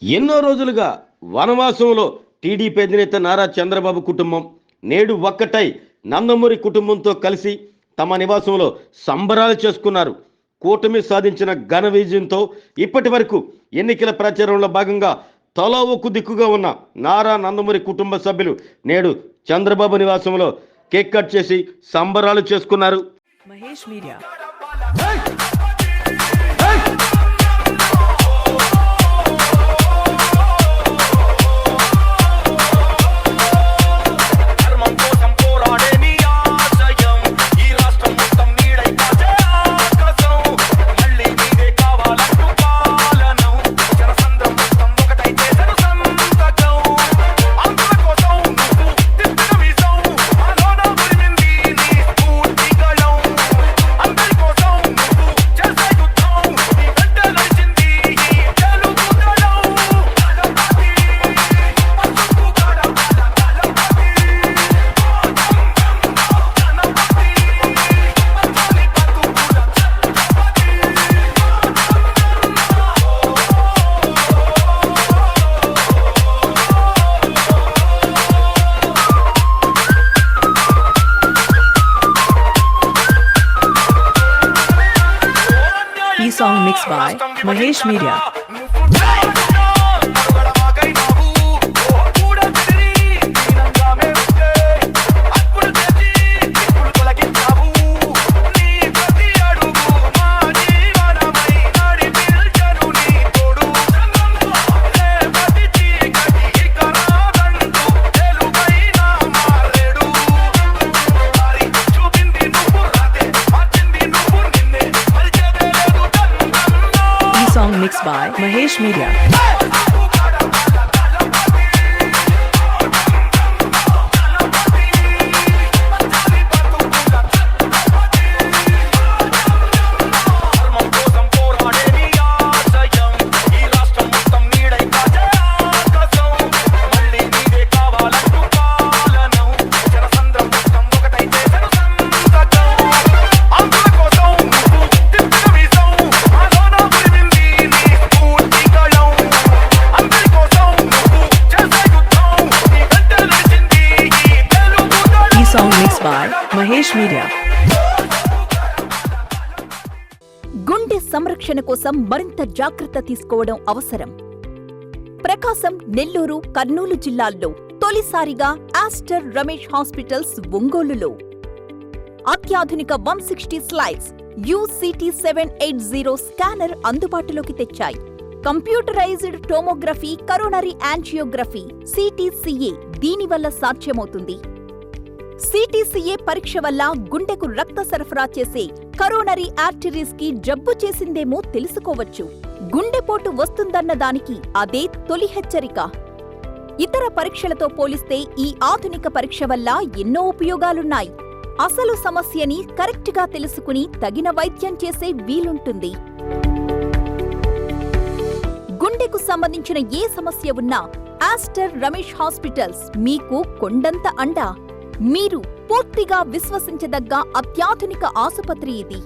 ఎన్నో రోజులుగా వనవాసంలో టీడీపీ అధినేత నారా చంద్రబాబు కుటుంబం నేడు ఒక్కటై నందమూరి కుటుంబంతో కలిసి తమ నివాసంలో సంబరాలు చేసుకున్నారు. కూటమి సాధించిన ఘన విజయంతో ఇప్పటి వరకు ఎన్నికల ప్రచారంలో భాగంగా తలో ఒక్క దిక్కుగా ఉన్న నారా నందమూరి కుటుంబ సభ్యులు నేడు చంద్రబాబు నివాసంలో కేక్ కట్ చేసి సంబరాలు చేసుకున్నారు. Mahesh media song mixed by Mahesh Media. Song mixed by Mahesh Media. Song mixed by Mahesh Media. గుండె సంరక్షణ కోసం మరింత జాగ్రత్త తీసుకోవడం అవసరం. ప్రకాశం, నెల్లూరు, కర్నూలు జిల్లాల్లో తొలిసారిగా ఆస్టర్ రమేష్ హాస్పిటల్స్ ఒంగోలులో అత్యాధునిక 160 స్లైడ్స్ UCT 780 స్కానర్ అందుబాటులోకి తెచ్చాయి. Computerised tomography, coronary angiography, CTCA దీనివల్ల సాధ్యమవుతుంది. CTCA పరీక్ష వల్ల గుండెకు రక్త సరఫరా చేసే కరోనరీ ఆర్టరీస్ కి జబ్బు చేసిందేమో తెలుసుకోవచ్చు. గుండెపోటు వస్తుందన్న దానికి అదే తొలి హెచ్చరిక. ఇతర పరీక్షలతో పోలిస్తే ఈ ఆధునిక పరీక్ష వల్ల ఎన్నో ఉపయోగాలున్నాయి. అసలు సమస్యని కరెక్ట్గా తెలుసుకుని తగిన వైద్యం చేసే వీలుంటుంది. గుండెకు సంబంధించిన ఏ సమస్య ఉన్నా ఆస్టర్ రమేష్ హాస్పిటల్స్ మీకు కొండంత అండ. మీరు పూర్తిగా విశ్వసించదగ్గ అత్యాధునిక ఆసుపత్రి ఇది.